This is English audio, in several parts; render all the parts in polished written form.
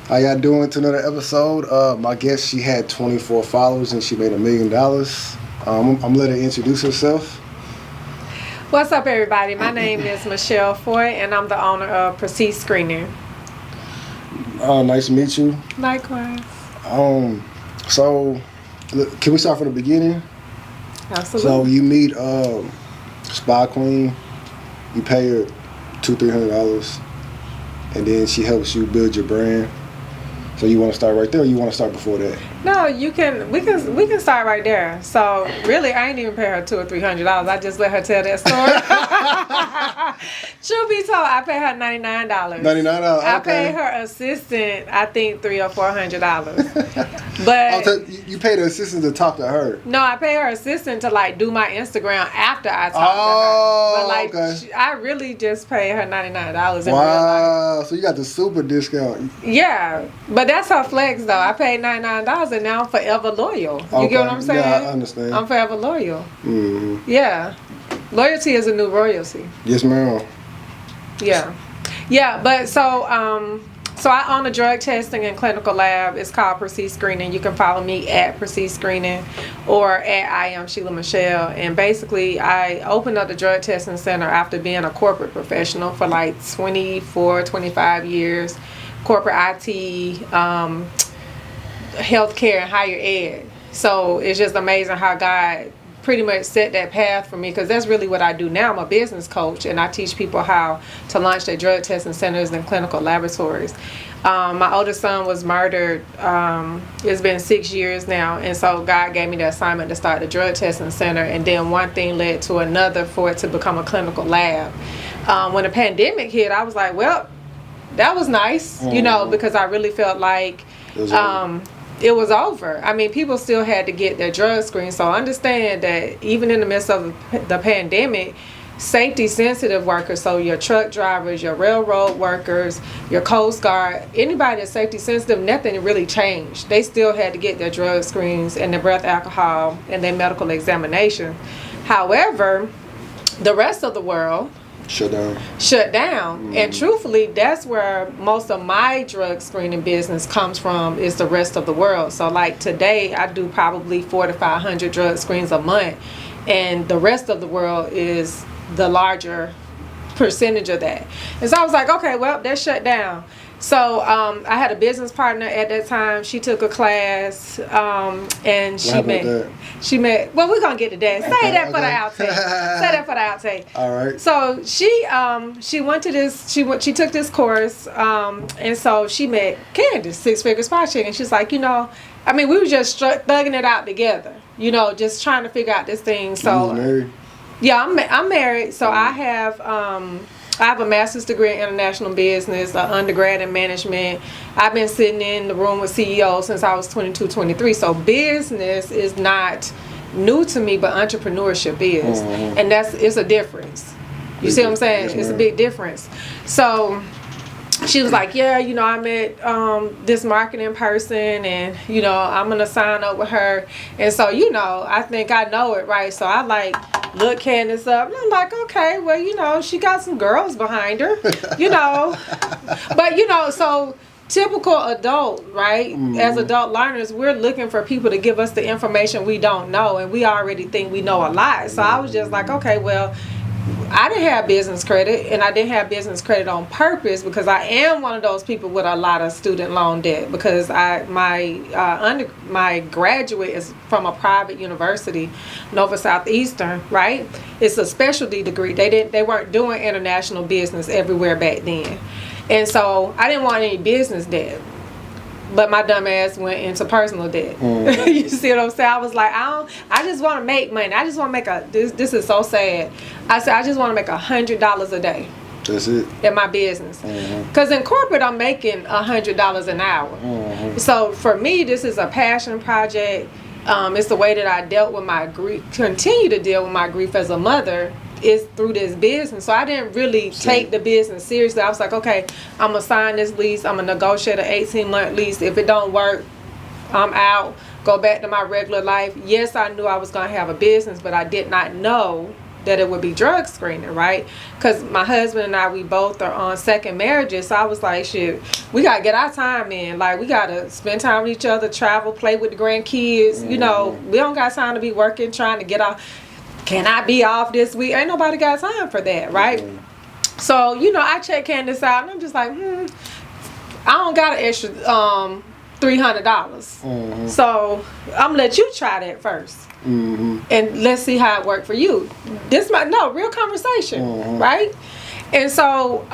How y'all doing to another episode? My guest, she had 24 followers and she made $1 million. I'm letting her introduce herself. What's up, everybody? My name is Michelle Foy, and I'm the owner of Proceed Screening. Nice to meet you. Likewise. So, can we start from the beginning? Absolutely. So you meet Spa Queen, you pay her $200-300, and then she helps you build your brand. So you want to start right there, or you want to start before that? No, we can start right there. So really, I ain't even pay her $200 or $300. I just let her tell that story. Truth be told, I pay her $99. $99. Okay. I pay her assistant, I think $300 or $400. But you pay the assistant to talk to her. No, I pay her assistant to like do my Instagram after I talk to her. But like, okay. I really just pay her $99 in real Wow, life. so you got the super discount. Yeah, but that's her flex though. I paid $99 and now I'm forever loyal. You get what I'm saying? Yeah, I understand. I'm forever loyal. Mm-hmm. Yeah, loyalty is a new royalty. Yes, ma'am. Yeah, but so I own a drug testing and clinical lab. It's called Proceed Screening. You can follow me at Proceed Screening or at I am Sheila Michelle. And basically, I opened up the drug testing center after being a corporate professional for like 24, 25 years. Corporate IT, healthcare, and higher ed. So it's just amazing how God pretty much set that path for me, because that's really what I do now. I'm a business coach and I teach people how to launch their drug testing centers and clinical laboratories. My oldest son was murdered. It's been 6 years now, and so God gave me the assignment to start the drug testing center, and then one thing led to another for it to become a clinical lab. When the pandemic hit, I was like, well, that was nice, because I really felt like it was over. I mean, people still had to get their drug screened. So understand that even in the midst of the pandemic, safety sensitive workers, so your truck drivers, your railroad workers, your Coast Guard, anybody that's safety sensitive, nothing really changed. They still had to get their drug screens and their breath alcohol and their medical examination. However, the rest of the world shut down. Mm-hmm. And truthfully, that's where most of my drug screening business comes from, is the rest of the world. So like today, I do probably 400 to 500 drug screens a month, and the rest of the world is the larger percentage of that. And so I was like, okay, well, that's shut down. So I had a business partner at that time. She took a class, and she met. Well, we're gonna get to that. Say that for the outtake. Say that for the outtake. All right. So she went to this. She took this course, and so she met Candace, Six Figure Spot Chick, and she's like, we were just thugging it out together, just trying to figure out this thing. So you married? Yeah, I'm married. So I have a master's degree in international business, an undergrad in management. I've been sitting in the room with CEOs since I was 22, 23. So business is not new to me, but entrepreneurship is. Mm-hmm. And it's a difference. You see what I'm saying? Yes, it's a big difference. So she was like, yeah, I met this marketing person, and, I'm going to sign up with her. And so, I think I know it, right? So I look Candace up, and I'm like, okay, well, she got some girls behind her, But, so typical adult, right? Mm-hmm. As adult learners, we're looking for people to give us the information we don't know, and we already think we know a lot. So I was just like, okay, well, I didn't have business credit, and I didn't have business credit on purpose, because I am one of those people with a lot of student loan debt, because my graduate is from a private university, Nova Southeastern, right? It's a specialty degree. They weren't doing international business everywhere back then, and so I didn't want any business debt. But my dumb ass went into personal debt. Mm. You see what I'm saying? I was like, I just want to make money. I just want to make this is so sad. I said, I just want to make $100 a day. That's it. In my business. Because in corporate, I'm making $100 an hour. Mm-hmm. So for me, this is a passion project. It's the way that I dealt with my grief, continue to deal with my grief as a mother, is through this business. So I didn't really take the business seriously. I was like, okay, I'm gonna sign this lease, I'm gonna negotiate an 18-month lease. If it don't work, I'm out, go back to my regular life. Yes, I knew I was gonna have a business, but I did not know that it would be drug screening, right? Because my husband and I, we both are on second marriages. So I was like, shit, we got to get our time in. Like, we got to spend time with each other, travel, play with the grandkids. You know, we don't got time to be working, trying to get off. Can I be off this week? Ain't nobody got time for that, right? So, you know, I check Candace out, and I'm just like, I don't got an extra $300. So I'm gonna let you try that first, and let's see how it worked for you. This might real conversation, right? And so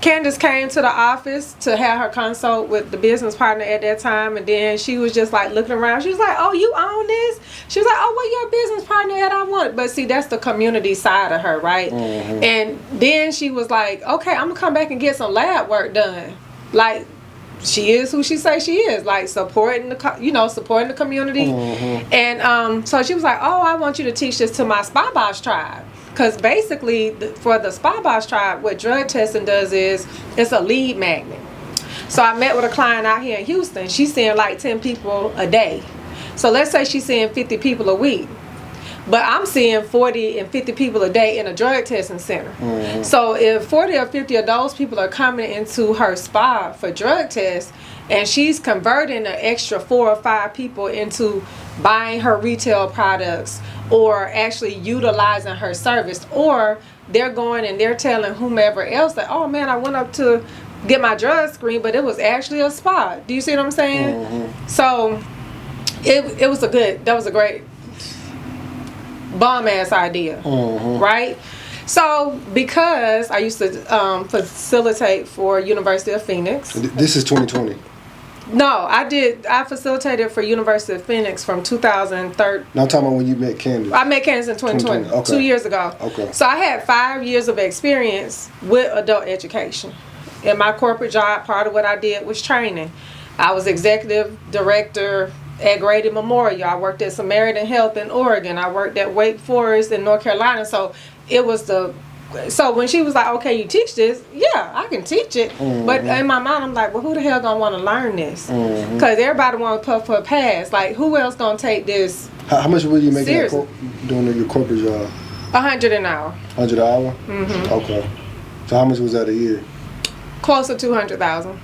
Candace came to the office to have her consult with the business partner at that time, and then she was just like looking around. She was like, "Oh, you own this?" She was like, "Oh, where your business partner at? I want it." But see, that's the community side of her, right? And then she was like, "Okay, I'm gonna come back and get some lab work done." Like, she is who she say she is, like supporting the community. And so she was like, "Oh, I want you to teach this to my Spy Boss tribe." Because basically, for the Spy Boss tribe, what drug testing does is it's a lead magnet. So I met with a client out here in Houston. She's seeing like 10 people a day. So let's say she's seeing 50 people a week. But I'm seeing 40 and 50 people a day in a drug testing center. So if 40 or 50 of those people are coming into her spa for drug tests, and she's converting an extra 4 or 5 people into buying her retail products, or actually utilizing her service, or they're going and they're telling whomever else that, "Oh man, I went up to get my drug screen, but it was actually a spa." Do you see what I'm saying? So that was a great bomb ass idea, right? So because I used to facilitate for University of Phoenix. This is 2020. No, I facilitated for University of Phoenix from 2013. No, I'm talking about when you met Candace. I met Candace in 2020, Okay. 2 years ago. Okay. So I had 5 years of experience with adult education. In my corporate job, part of what I did was training. I was executive director at Grady Memorial. I worked at Samaritan Health in Oregon. I worked at Wake Forest in North Carolina. So so when she was like, "Okay, you teach this," yeah, I can teach it. But in my mind, I'm like, well, who the hell gonna want to learn this? Because everybody want to puff for a pass. Like, who else gonna take this? How much were you making Seriously. doing your corporate job? $100 an hour. 100 an hour? Okay. So how much was that a year? Close to $200,000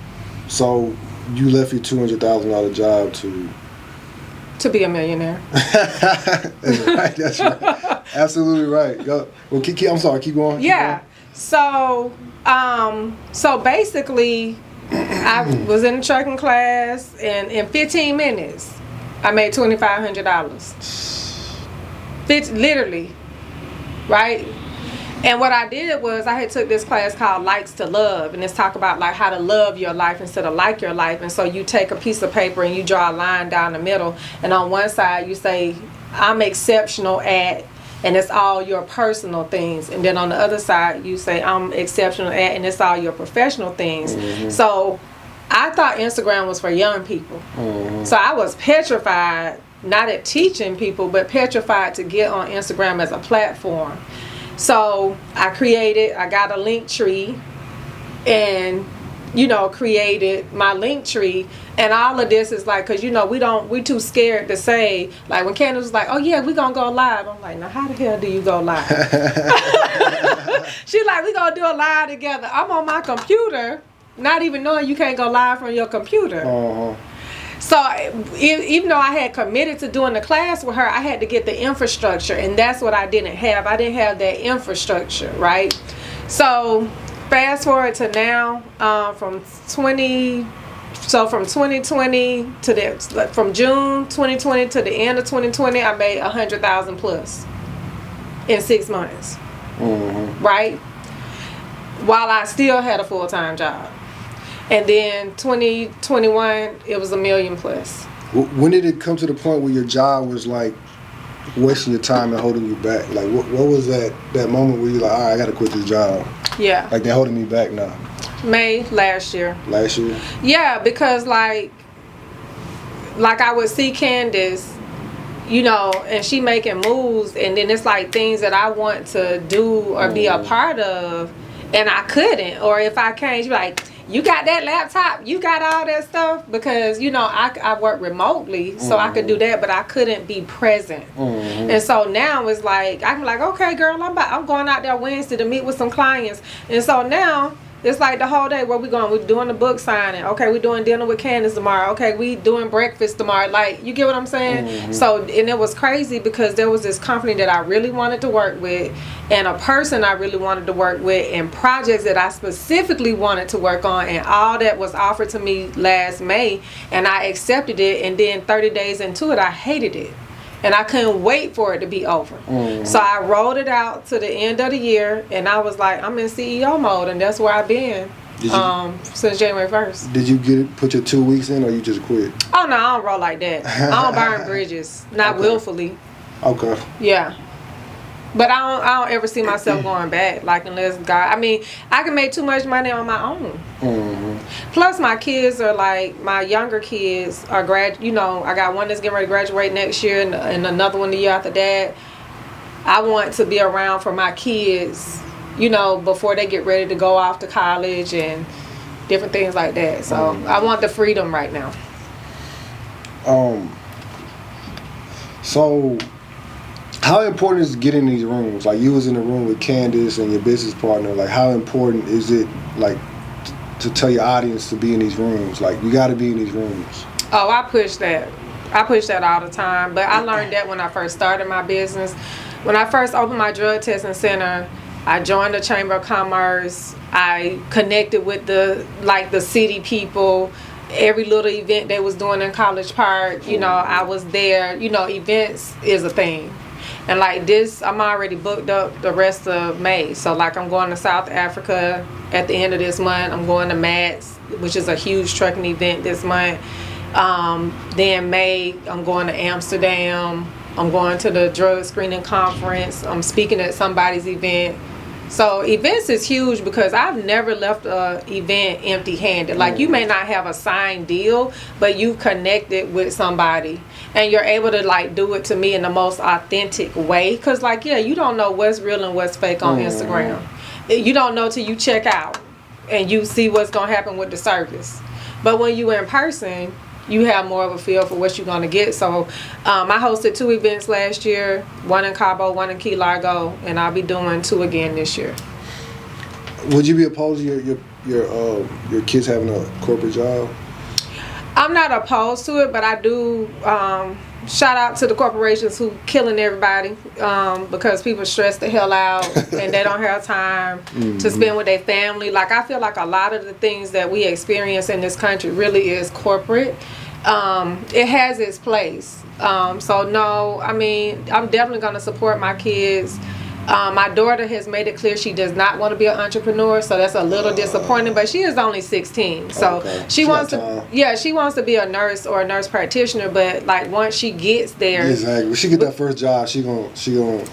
So you left your $200,000 job to be a millionaire. That's right. That's right. Absolutely right. Yo, well, I'm sorry. Keep going. Yeah. So basically, I was in the trucking class, and in 15 minutes, I made $2,500. Literally, right? And what I did was I had took this class called Likes to Love, and it's talk about like how to love your life instead of like your life. And so you take a piece of paper and you draw a line down the middle, and on one side you say, "I'm exceptional at," and it's all your personal things. And then on the other side you say, "I'm exceptional at," and it's all your professional things. So I thought Instagram was for young people. So I was petrified, not at teaching people, but petrified to get on Instagram as a platform. So I got a link tree, and created my link tree. And all of this is like, because we too scared to say, like when Candace was like, "Oh yeah, we gonna go live," I'm like, "Now how the hell do you go live?" She's like, "We gonna do a live together." I'm on my computer, not even knowing you can't go live from your computer. So even though I had committed to doing the class with her, I had to get the infrastructure, and that's what I didn't have. I didn't have that infrastructure, right? So fast forward to now, from 2020 from June 2020 to the end of 2020, I made 100,000 plus in 6 months, right? While I still had a full-time job. And then 2021, it was $1 million plus. When did it come to the point where your job was like wasting your time and holding you back? Like what was that moment where you're like, "All right, I gotta quit this job"? Yeah. Like they're holding me back now. May last year. Last year? Yeah, because like I would see Candace, and she making moves, and then it's like things that I want to do or be a part of, and I couldn't. Or if I can't, she's like, you got that laptop, you got all that stuff, because you know I work remotely, so I could do that, but I couldn't be present. And so now it's like I'm like, okay, girl, I'm going out there Wednesday to meet with some clients, and so now it's like the whole day. Where we going? We're doing the book signing. Okay, we're doing dinner with Candace tomorrow. Okay, we doing breakfast tomorrow. Like, you get what I'm saying? So, and it was crazy because there was this company that I really wanted to work with, and a person I really wanted to work with, and projects that I specifically wanted to work on, and all that was offered to me last May, and I accepted it, and then 30 days into it, I hated it. And I couldn't wait for it to be over. So I rolled it out to the end of the year, and I was like, I'm in CEO mode, and that's where I've been since January 1st. Did you put your 2 weeks in, or you just quit? Oh, no, I don't roll like that. I don't burn bridges, not willfully. Okay. Yeah. But I don't ever see myself going back, like, unless God. I mean, I can make too much money on my own. Plus, my kids are like, my younger kids are I got one that's getting ready to graduate next year, and another one the year after that. I want to be around for my kids, before they get ready to go off to college and different things like that. So I want the freedom right now. So, how important is getting these rooms? Like, you was in the room with Candace and your business partner. Like, how important is it, like, to tell your audience to be in these rooms? Like, you got to be in these rooms. Oh, I push that. I push that all the time. But I learned that when I first started my business. When I first opened my drug testing center, I joined the Chamber of Commerce. I connected with the city people. Every little event they was doing in College Park, I was there. Events is a thing. And like this, I'm already booked up the rest of May. So like, I'm going to South Africa at the end of this month. I'm going to MATS, which is a huge trucking event this month. Then May, I'm going to Amsterdam. I'm going to the drug screening conference. I'm speaking at somebody's event. So events is huge because I've never left an event empty-handed. Like, you may not have a signed deal, but you connected with somebody, and you're able to like do it to me in the most authentic way. Cause like, you don't know what's real and what's fake on Instagram. You don't know till you check out and you see what's gonna happen with the service. But when you in person, you have more of a feel for what you're gonna get. So I hosted 2 events last year, one in Cabo, one in Key Largo, and I'll be doing 2 again this year. Would you be opposed to your kids having a corporate job? I'm not opposed to it, but I do shout out to the corporations who killing everybody because people stress the hell out and they don't have time to spend with their family. Like, I feel like a lot of the things that we experience in this country really is corporate. It has its place. So no, I mean, I'm definitely going to support my kids. My daughter has made it clear she does not want to be an entrepreneur, so that's a little disappointing, but she is only 16. So she wants to be a nurse or a nurse practitioner, but like once she gets there. Exactly. When she get that first job, she gonna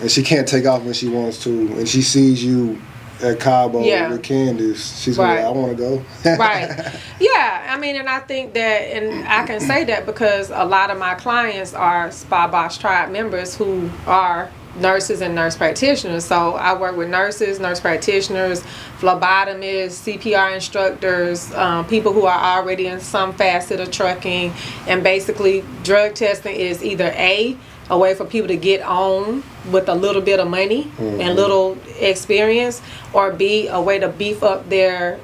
and she can't take off when she wants to, and she sees you at Cabo with Candace, she's like, I want to go. Right. Yeah, I mean, and I think that, and I can say that because a lot of my clients are Spa Boss Tribe members who are nurses and nurse practitioners. So I work with nurses, nurse practitioners, phlebotomists, CPR instructors, people who are already in some facet of trucking. And basically, drug testing is either a way for people to get on with a little bit of money and little experience, or B, a way to beef up their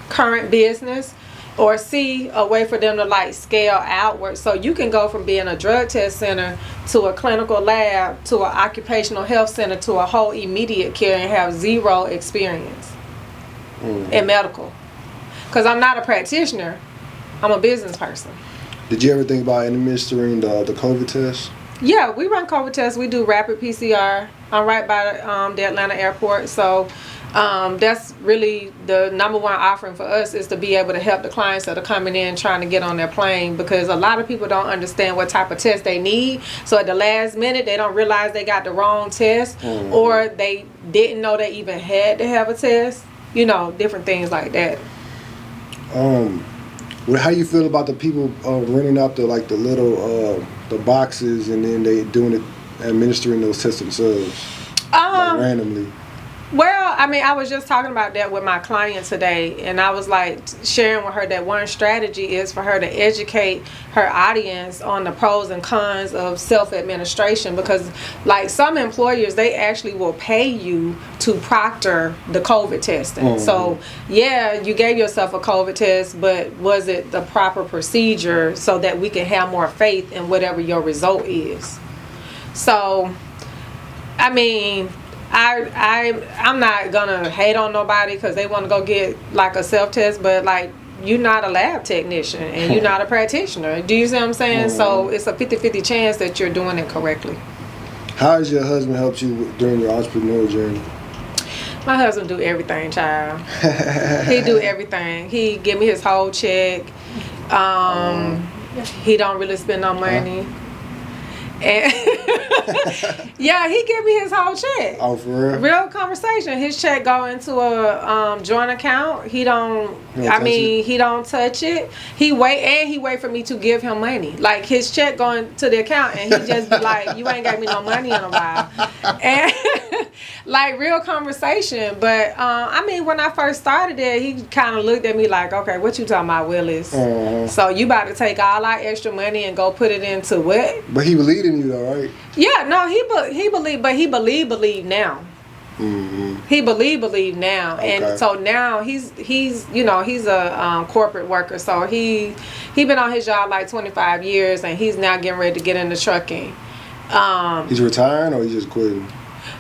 current business, or C, a way for them to like scale outward. So you can go from being a drug test center to a clinical lab to an occupational health center to a whole immediate care and have zero experience in medical. Because I'm not a practitioner, I'm a business person. Did you ever think about administering the COVID test? Yeah, we run COVID tests. We do rapid PCR. I'm right by the Atlanta airport. So that's really the number one offering for us, is to be able to help the clients that are coming in trying to get on their plane, because a lot of people don't understand what type of test they need. So at the last minute, they don't realize they got the wrong test, or they didn't know they even had to have a test. Different things like that. How do you feel about the people renting out the little the boxes, and then they administering those tests themselves, randomly? Well, I mean, I was just talking about that with my client today, and I was like sharing with her that one strategy is for her to educate her audience on the pros and cons of self-administration, because like some employers, they actually will pay you to proctor the COVID testing. So yeah, you gave yourself a COVID test, but was it the proper procedure so that we can have more faith in whatever your result is? So I mean, I'm not gonna hate on nobody because they want to go get like a self-test, but like, you're not a lab technician and you're not a practitioner. Do you see what I'm saying? So it's a 50-50 chance that you're doing it correctly. How has your husband helped you during your entrepreneurial journey? My husband do everything, child. He do everything. He give me his whole check. He don't really spend no money. And yeah, he give me his whole check. Oh, for real? Real conversation. His check go into a joint account. He don't. He don't touch it. He wait for me to give him money. Like his check going to the account, and he just be like, "You ain't gave me no money in a while." And like real conversation. But I mean, when I first started it, he kind of looked at me like, "Okay, what you talking about, Willis? So you about to take all our extra money and go put it into what?" But he believed in you though, right? Yeah, no, he believed, but he believe now. He believe now, and so now he's a corporate worker. So he been on his job like 25 years, and he's now getting ready to get into trucking. He's retiring or he's just quitting?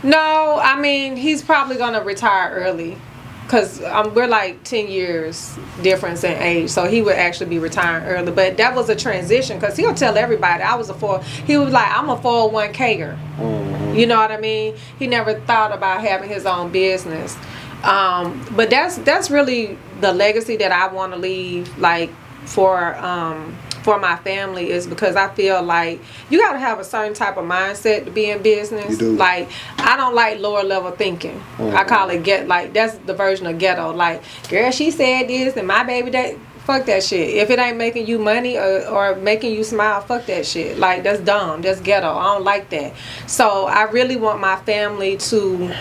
No, I mean he's probably gonna retire early. Because we're like 10 years difference in age, so he would actually be retiring early. But that was a transition, because he'll tell everybody he was like, I'm a 401k-er. You know what I mean? He never thought about having his own business. But that's really the legacy that I want to leave, like for my family, is because I feel like you got to have a certain type of mindset to be in business. You do. Like, I don't like lower level thinking. I call it that's the version of ghetto. Like, girl, she said this and my baby that. Fuck that shit. If it ain't making you money or making you smile, fuck that shit. Like, that's dumb. That's ghetto. I don't like that. So I really want my family to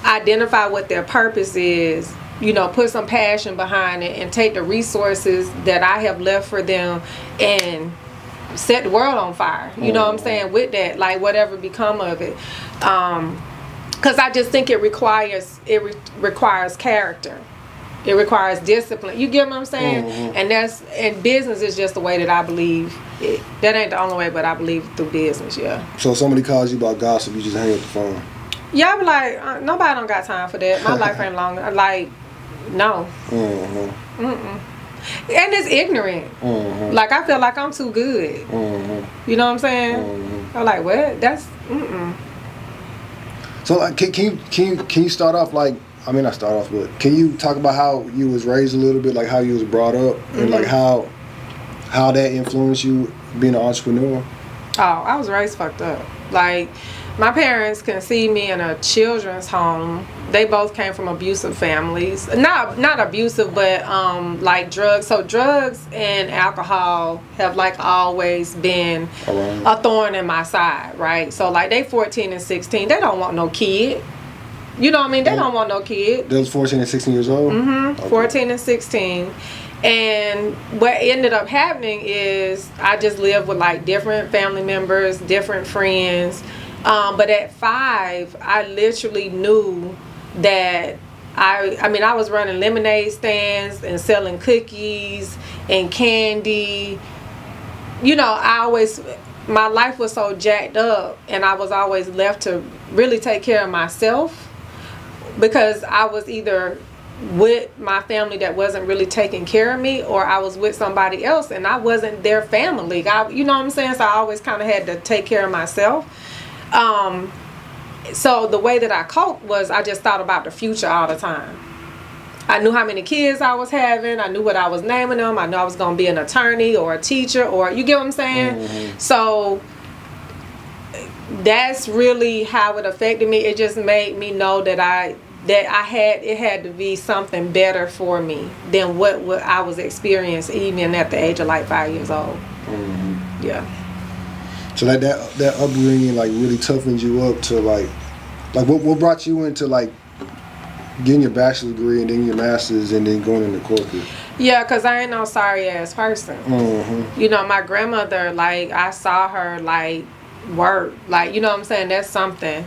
identify what their purpose is, put some passion behind it, and take the resources that I have left for them and set the world on fire. You know what I'm saying? With that, like, whatever become of it. Because I just think it requires character. It requires discipline. You get what I'm saying? And business is just the way that I believe it. That ain't the only way, but I believe through business, yeah. So if somebody calls you about gossip, you just hang up the phone? Yeah, I be like, nobody don't got time for that. My life ain't long. Like, no. And it's ignorant. Like, I feel like I'm too good. You know what I'm saying? I'm like, what? That's So like, can you start off like, I mean, not start off, but can you talk about how you was raised a little bit, like how you was brought up, and like how that influenced you being an entrepreneur? Oh, I was raised fucked up. Like, my parents conceived me in a children's home. They both came from abusive families. Not abusive, but like drugs. So drugs and alcohol have like always been a thorn in my side, right? So like they 14 and 16, they don't want no kid. You know what I mean? They don't want no kid. They was 14 and 16 years old? Okay. 14 and 16. And what ended up happening is I just lived with like different family members, different friends. But at 5, I literally knew that I was running lemonade stands and selling cookies and candy. My life was so jacked up, and I was always left to really take care of myself, because I was either with my family that wasn't really taking care of me, or I was with somebody else and I wasn't their family. You know what I'm saying? So I always kind of had to take care of myself. So the way that I coped was I just thought about the future all the time. I knew how many kids I was having. I knew what I was naming them. I knew I was going to be an attorney or a teacher, or you get what I'm saying? So that's really how it affected me. It just made me know that it had to be something better for me than what I was experiencing even at the age of like 5 years old. Yeah. So that upbringing like really toughened you up to like Like, what brought you into like getting your bachelor's degree and then your master's and then going into corporate? Yeah, because I ain't no sorry ass person. Mm-hmm. You know, my grandmother, like, I saw her, like, work. Like, you know what I'm saying? That's something.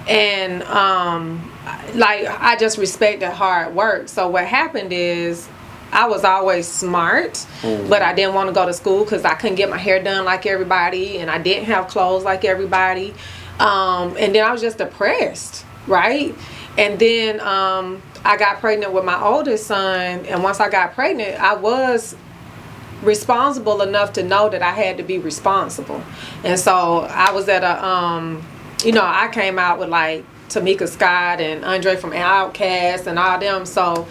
And, like, I just respected hard work. So what happened is I was always smart, but I didn't want to go to school because I couldn't get my hair done like everybody, and I didn't have clothes like everybody. And then I was just depressed, right? And then I got pregnant with my oldest son, and once I got pregnant, I was responsible enough to know that I had to be responsible. And so I was at a, you know, I came out with like Tamika Scott and Andre from Outkast and all them. So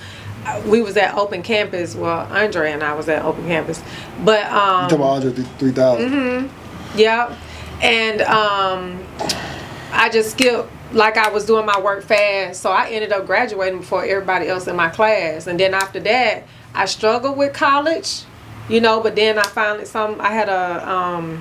we was at Open Campus. Well, Andre and I was at Open Campus. But You talking about Andre 3000? Mm-hmm. Yep. And I just skipped, like I was doing my work fast, so I ended up graduating before everybody else in my class. And then after that, I struggled with college, you know, but then I had a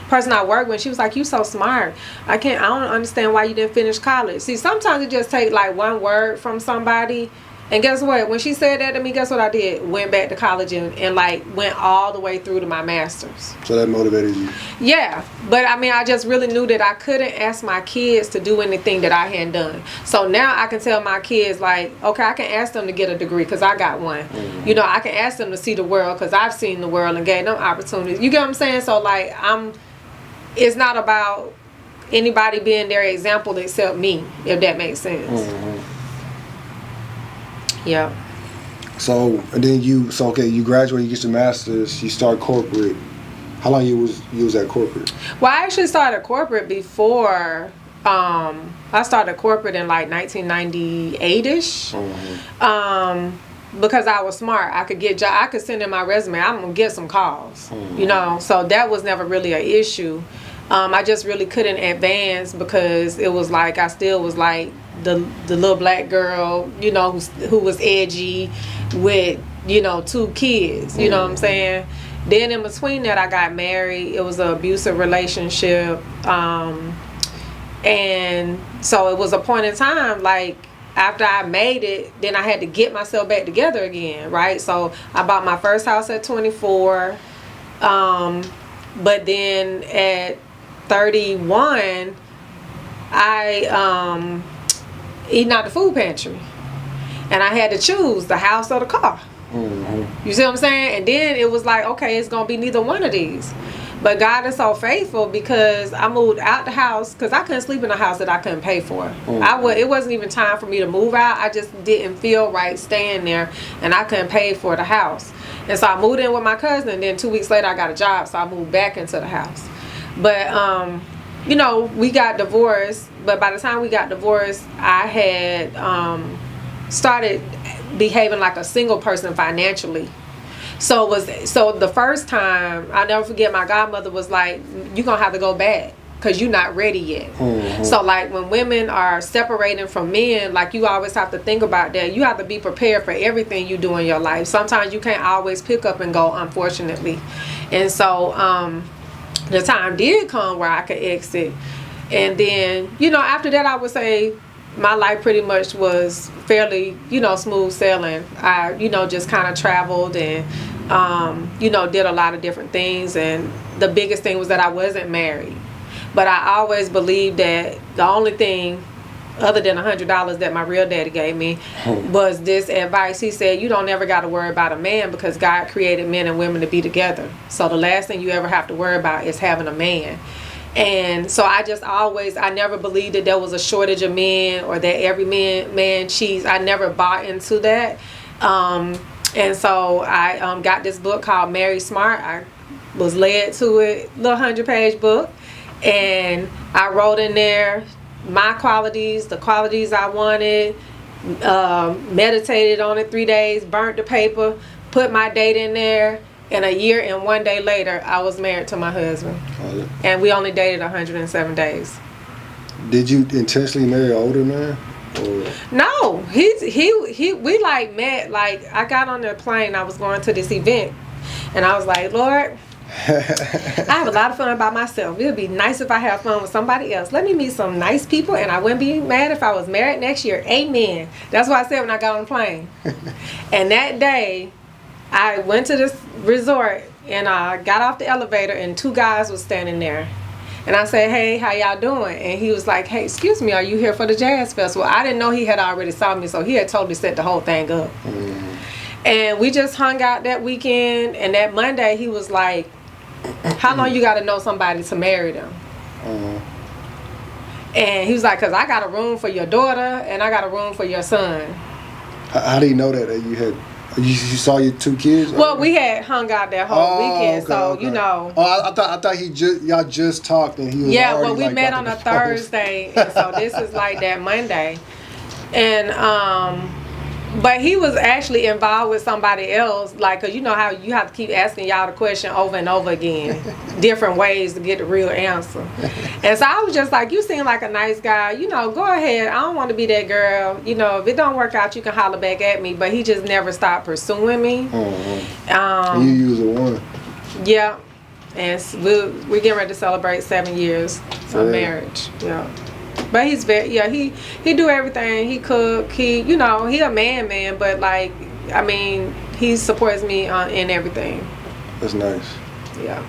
person I worked with, she was like, "You so smart. I don't understand why you didn't finish college." See, sometimes it just takes like one word from somebody. And guess what? When she said that to me, guess what I did? Went back to college and like went all the way through to my master's. So that motivated you? Yeah, but I mean, I just really knew that I couldn't ask my kids to do anything that I hadn't done. So now I can tell my kids, like, okay, I can ask them to get a degree because I got one. Mm-hmm. You know, I can ask them to see the world because I've seen the world and gave them opportunities. You get what I'm saying? So like, it's not about anybody being their example except me, if that makes sense. Mm-hmm. Yeah. So and then you graduate, you get your master's, you start corporate. How long you was at corporate? Well, I actually started corporate before. I started corporate in like 1998ish. Mm-hmm. Because I was smart, I could send in my resume. I'm gonna get some calls. Mm-hmm. You know, so that was never really an issue. I just really couldn't advance because it was like I still was like the little black girl, you know, who was edgy with, you know, 2 kids. You know what I'm saying? Then in between that, I got married. It was an abusive relationship, and so it was a point in time like after I made it, then I had to get myself back together again, right? So I bought my first house at 24, but then at 31, I eating out the food pantry, and I had to choose the house or the car. Mm-hmm. You see what I'm saying? And then it was like, okay, it's gonna be neither one of these. But God is so faithful because I moved out the house because I couldn't sleep in a house that I couldn't pay for. Mm-hmm. It wasn't even time for me to move out. I just didn't feel right staying there, and I couldn't pay for the house. And so I moved in with my cousin, and then 2 weeks later I got a job, so I moved back into the house. But you know, we got divorced. But by the time we got divorced, I had started behaving like a single person financially. So the first time, I'll never forget, my godmother was like, "You're gonna have to go back because you're not ready yet." Mm-hmm. So like when women are separating from men, like you always have to think about that. You have to be prepared for everything you do in your life. Sometimes you can't always pick up and go, unfortunately. And so the time did come where I could exit. And then, you know, after that, I would say my life pretty much was fairly, you know, smooth sailing. I, you know, just kind of traveled and, you know, did a lot of different things. And the biggest thing was that I wasn't married. But I always believed that the only thing other than $100 that my real daddy gave me was this advice. He said, you don't ever got to worry about a man because God created men and women to be together. So the last thing you ever have to worry about is having a man. And so I never believed that there was a shortage of men or that every man cheats. I never bought into that. And so I got this book called Marry Smart. I was led to it, little 100-page book. And I wrote in there my qualities, the qualities I wanted, meditated on it 3 days, burnt the paper, put my date in there. And a year and 1 day later, I was married to my husband. And we only dated 107 days. Did you intentionally marry an older man? Or? No, we like met, like I got on the plane, I was going to this event, and I was like, Lord, I have a lot of fun by myself. It would be nice if I have fun with somebody else. Let me meet some nice people, and I wouldn't be mad if I was married next year. Amen. That's what I said when I got on the plane. And that day, I went to this resort, and I got off the elevator, and 2 guys was standing there. And I said, hey, how y'all doing? And he was like, hey, excuse me, are you here for the Jazz Festival? I didn't know he had already saw me, so he had totally set the whole thing up. And we just hung out that weekend, and that Monday he was like, how long you got to know somebody to marry them? And he was like, because I got a room for your daughter, and I got a room for your son. How do you know that you had... You saw your 2 kids? Well, we had hung out that whole weekend, so you know. Oh, I thought y'all just talked and he was well, we met on a Thursday, and so this is like that Monday, and but he was actually involved with somebody else, like, cause you know how you have to keep asking y'all the question over and over again, different ways to get the real answer. And so I was just like, you seem like a nice guy, you know, go ahead. I don't want to be that girl. You know, if it don't work out, you can holler back at me. But he just never stopped pursuing me. You use a one. Yeah. And we're getting ready to celebrate 7 years of marriage. Yeah. But he's he do everything. He cook. He a man, but like, I mean, he supports me in everything. That's nice. Yeah.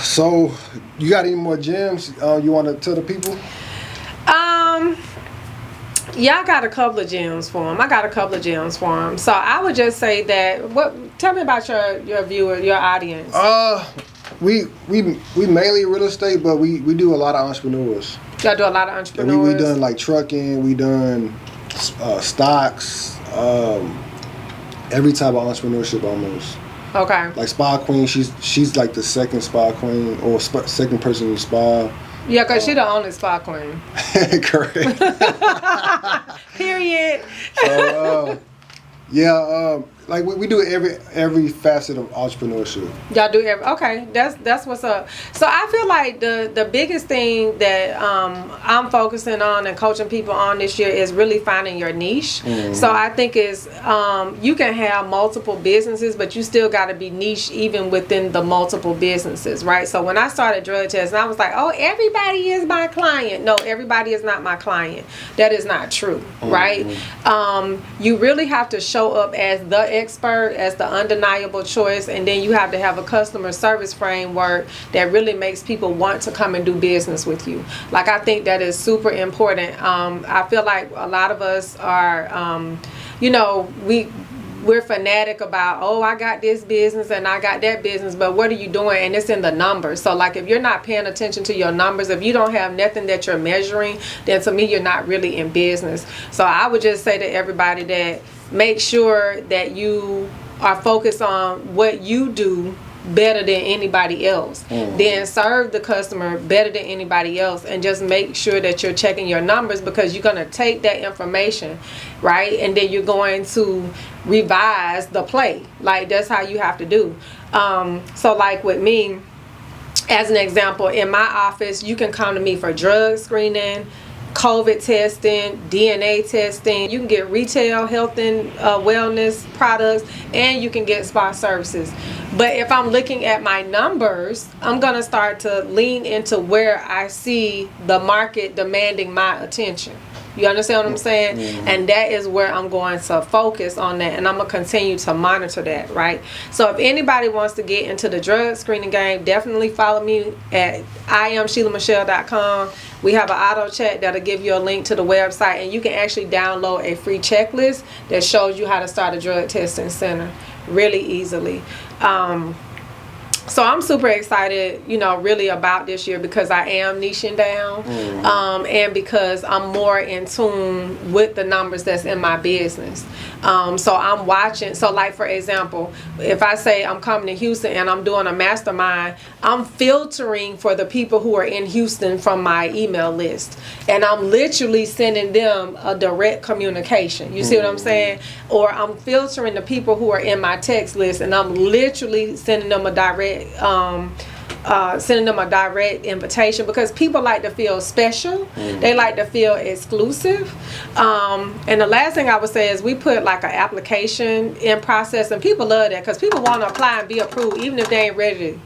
So you got any more gems you want to tell the people? Yeah, I got a couple of gems for him. So I would just say that. Tell me about your viewer, your audience. We mainly real estate, but we do a lot of entrepreneurs. Y'all do a lot of entrepreneurs. We done like trucking. We done stocks. Every type of entrepreneurship almost. Okay. Like Spa Queen, she's like the second Spa Queen or second person in Spa. Yeah, because she the only Spa Queen. Correct. Period. So, like we do every facet of entrepreneurship. Y'all do okay. That's what's up. So I feel like the biggest thing that I'm focusing on and coaching people on this year is really finding your niche. So I think is you can have multiple businesses, but you still got to be niche even within the multiple businesses, right? So when I started Drug Testing, I was like, oh, everybody is my client. No, everybody is not my client. That is not true, right? You really have to show up as the expert, as the undeniable choice, and then you have to have a customer service framework that really makes people want to come and do business with you. Like, I think that is super important. I feel like a lot of us are, we're fanatic about, oh, I got this business and I got that business, but what are you doing? And it's in the numbers. So like, if you're not paying attention to your numbers, if you don't have nothing that you're measuring, then to me, you're not really in business. So I would just say to everybody that make sure that you are focused on what you do better than anybody else. Then serve the customer better than anybody else, and just make sure that you're checking your numbers, because you're going to take that information, right, and then you're going to revise the play. Like, that's how you have to do. So like with me, as an example, in my office, you can come to me for drug screening, COVID testing, DNA testing. You can get retail health and wellness products, and you can get spa services. But if I'm looking at my numbers, I'm going to start to lean into where I see the market demanding my attention. You understand what I'm saying? And that is where I'm going to focus on that, and I'm going to continue to monitor that, right? So if anybody wants to get into the drug screening game, definitely follow me at IamSheilaMichelle.com. We have an auto chat that'll give you a link to the website, and you can actually download a free checklist that shows you how to start a drug testing center really easily. So I'm super excited, really about this year, because I am niching down, and because I'm more in tune with the numbers that's in my business. So I'm watching. So like, for example, if I say I'm coming to Houston and I'm doing a mastermind, I'm filtering for the people who are in Houston from my email list, and I'm literally sending them a direct communication. You see what I'm saying? Or I'm filtering the people who are in my text list, and I'm literally sending them a direct sending them a direct invitation, because people like to feel special. They like to feel exclusive. And the last thing I would say is we put like an application in process, and people love that because people want to apply and be approved even if they ain't ready to.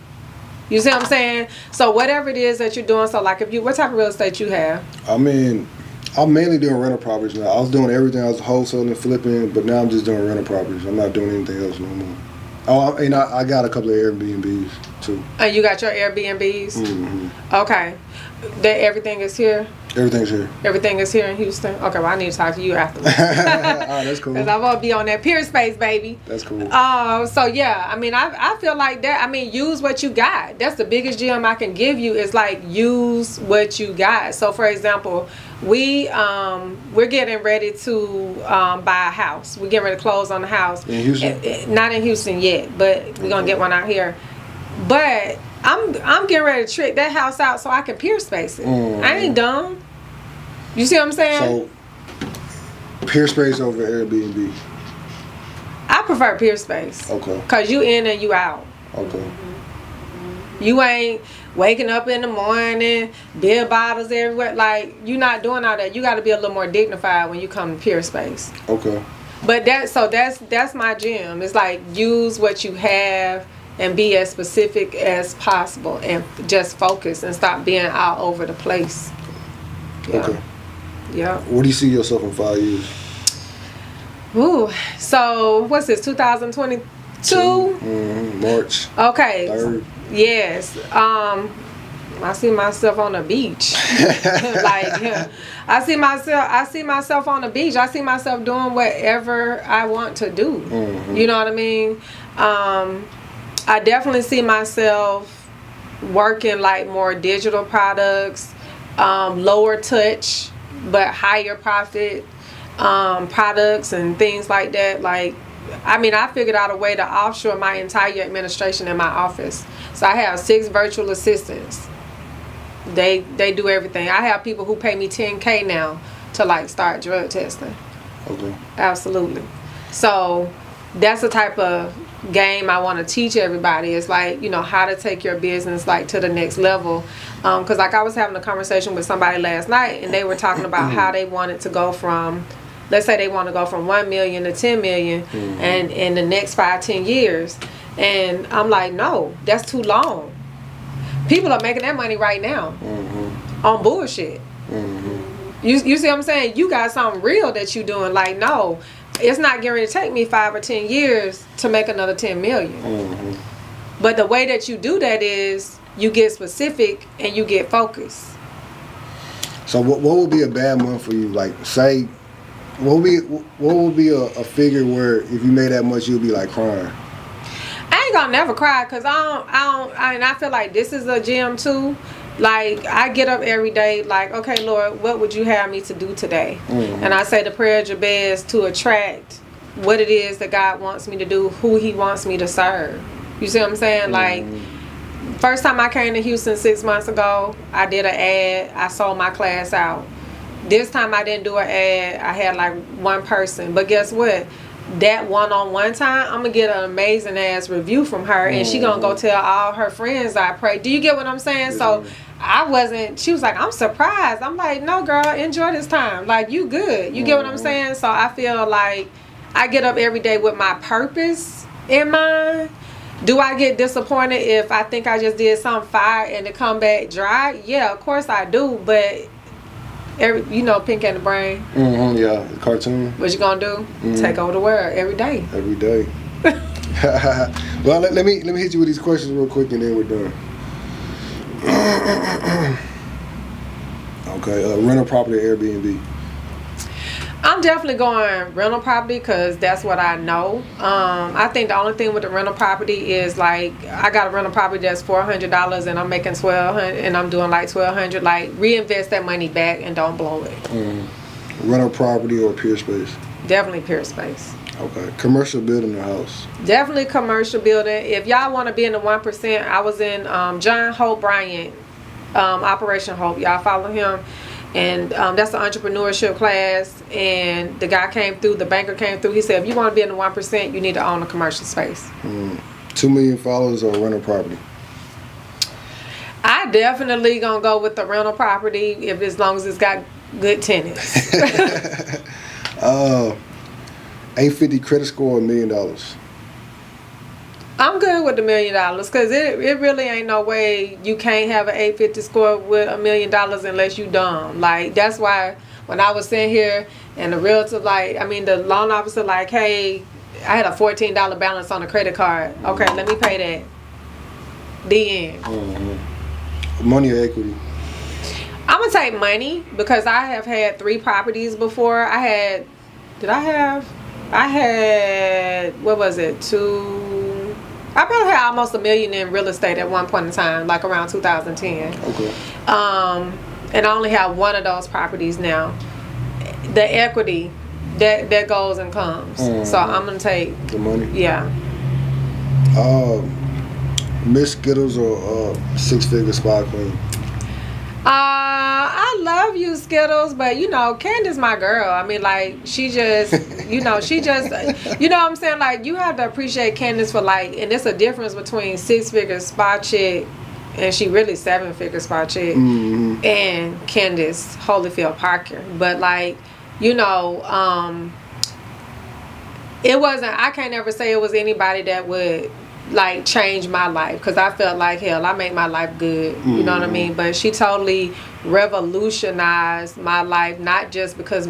You see what I'm saying? So whatever it is that you're doing, so like if you, what type of real estate you have? I mean, I'm mainly doing rental properties now. I was doing everything. I was wholesaling, flipping, but now I'm just doing rental properties. I'm not doing anything else no more. Oh, and I got a couple of Airbnbs too. And you got your Airbnbs? Mm-hmm. Okay. Everything is here? Everything's here. Everything is here in Houston? Okay, well I need to talk to you afterwards. All right, that's cool. Because I want to be on that peer space, baby. That's cool. So yeah, I mean, I feel like that. I mean, use what you got. That's the biggest gem I can give you, is like use what you got. So for example, we're getting ready to buy a house. We're getting ready to close on the house. In Houston? Not in Houston yet, but we're gonna get one out here. But I'm getting ready to trick that house out so I can peer space it. I ain't dumb. You see what I'm saying? So, peer space over Airbnb. I prefer peer space. Okay. Cause you in and you out. Okay. You ain't waking up in the morning, beer bottles everywhere. Like, you're not doing all that. You got to be a little more dignified when you come to peer space. Okay. But that's my gem. It's like, use what you have and be as specific as possible and just focus and stop being all over the place. Yeah. Okay. Yeah. Where do you see yourself in 5 years? Ooh. So, what's this, 2022? March. Okay. 3rd. Yes. I see myself on the beach. Like, yeah. I see myself on the beach. I see myself doing whatever I want to do. You know what I mean? I definitely see myself working like more digital products, lower touch but higher profit products and things like that. Like, I mean, I figured out a way to offshore my entire administration in my office. So I have 6 virtual assistants. They do everything. I have people who pay me $10K now to like start drug testing. Okay. Absolutely. So that's the type of game I want to teach everybody. It's like, you know, how to take your business like to the next level. Because like I was having a conversation with somebody last night, and they were talking about how they wanted to go from, let's say they want to go from 1 million to 10 million and in the next 5-10 years. And I'm like, no, that's too long. People are making that money right now on bullshit. You see what I'm saying? You got something real that you doing. Like, no, it's not getting ready to take me 5 or 10 years to make another 10 million. But the way that you do that is you get specific and you get focused. So what would be a bad month for you? Like, say, what would be a figure where if you made that much, you'd be like crying? I ain't gonna never cry, because I feel like this is a gym too. Like, I get up every day like, okay, Lord, what would you have me to do today? And I say the prayer of Jabez to attract what it is that God wants me to do, who he wants me to serve. You see what I'm saying? Like, first time I came to Houston 6 months ago, I did an ad. I sold my class out. This time I didn't do an ad. I had like one person. But guess what? That one-on-one time, I'm gonna get an amazing ass review from her, and she gonna go tell all her friends I pray. Do you get what I'm saying? So she was like, I'm surprised. I'm like, no girl, enjoy this time. Like, you good. You get what I'm saying? So I feel like I get up every day with my purpose in mind. Do I get disappointed if I think I just did something fire and it come back dry? Yeah, of course I do, but you know, Pink and the Brain. Yeah, the cartoon. What you gonna do? Take over the world every day. Every day. Well, let me hit you with these questions real quick, and then we're done. Okay, rental property, Airbnb. I'm definitely going rental property because that's what I know. I think the only thing with the rental property is like, I got a rental property that's $400 and I'm making $1,200 and I'm doing like $1,200. Like, reinvest that money back and don't blow it. Rental property or peer space? Definitely peer space. Okay. Commercial building or house? Definitely commercial building. If y'all want to be in the 1%, I was in John Hope Bryant, Operation Hope. Y'all follow him? And that's the entrepreneurship class, and the guy came through, the banker came through, he said if you want to be in the 1%, you need to own a commercial space. 2 million followers or rental property? I definitely gonna go with the rental property if as long as it's got good tenants. 850 credit score, $1 million. I'm good with the $1 million because it really ain't no way you can't have an 850 score with $1 million unless you dumb. Like, that's why when I was sitting here and the realtor, the loan officer, like, hey, I had a $14 balance on the credit card. Okay, let me pay that. The end. Mm-hmm. Money or equity? I'm gonna take money because I have had 3 properties before. I had, what was it, 2, I probably had almost $1 million in real estate at one point in time, like around 2010. Okay. And I only have 1 of those properties now. The equity, that goes and comes. So I'm gonna take the money. Yeah. Miss Skittles or six-figure spa queen? I love you, Skittles, but Candace my girl. I mean, like, she just you know what I'm saying, like, you have to appreciate Candace for, like, and it's a difference between 6-figure spa chick and she really 7-figure spa chick and Candace Holyfield Parker. But, like, it wasn't, I can't ever say it was anybody that would, like, change my life, because I felt like, hell, I make my life good, you know what I mean? But she totally revolutionized my life, not just because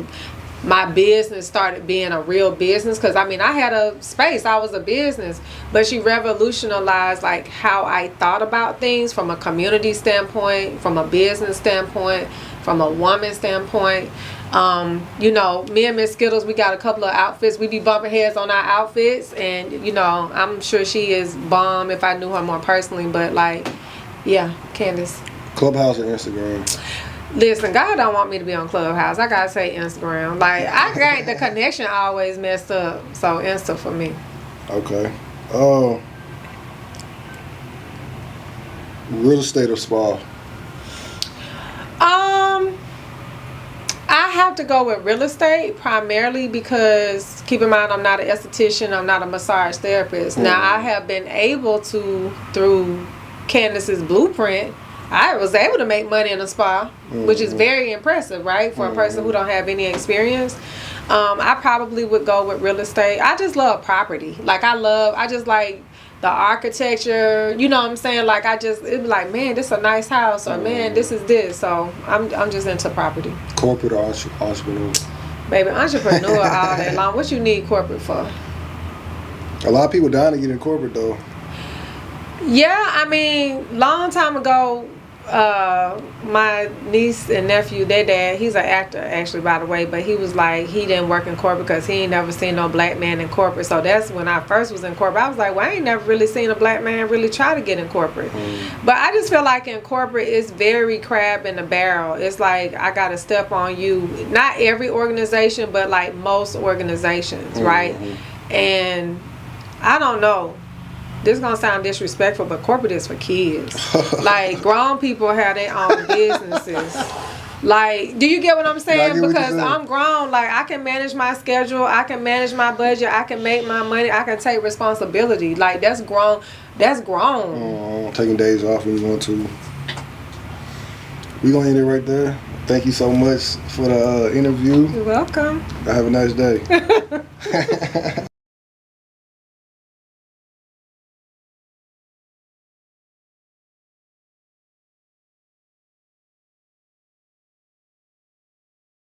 my business started being a real business, because I had a space, I was a business, but she revolutionized, like, how I thought about things from a community standpoint, from a business standpoint, from a woman standpoint. Me and Miss Skittles, we got a couple of outfits. We be bumping heads on our outfits, and I'm sure she is bomb if I knew her more personally. But, like, yeah, Candace. Clubhouse or Instagram? Listen, God don't want me to be on Clubhouse. I gotta say Instagram. Like, I got the connection always messed up, so Insta for me. Okay. Real estate or spa? I have to go with real estate primarily because, keep in mind, I'm not an esthetician, I'm not a massage therapist. Now, I have been able to, through Candace's blueprint, I was able to make money in a spa, which is very impressive, right, for a person who don't have any experience. I probably would go with real estate. I just love property. Like, I just like the architecture, you know what I'm saying? Like, it'd be like, man, this is a nice house, or man, this is this. So I'm just into property. Corporate or entrepreneur? Baby, entrepreneur all day long. What you need corporate for? A lot of people dying to get in corporate, though. Yeah, long time ago, my niece and nephew, their dad, he's an actor, actually, by the way, but he was like, he didn't work in corporate because he ain't never seen no black man in corporate. So that's when I first was in corporate. I was like, well, I ain't never really seen a black man really try to get in corporate. But I just feel like in corporate, it's very crab in the barrel. It's like, I got to step on you. Not every organization, but like most organizations, right? And I don't know. This is going to sound disrespectful, but corporate is for kids. Like, grown people have their own businesses. Like, do you get what I'm saying? Because I'm grown. Like, I can manage my schedule. I can manage my budget. I can make my money. I can take responsibility. Like, that's grown. That's grown. Taking days off when you want to. We're going to end it right there. Thank you so much for the interview. You're welcome. Have a nice day.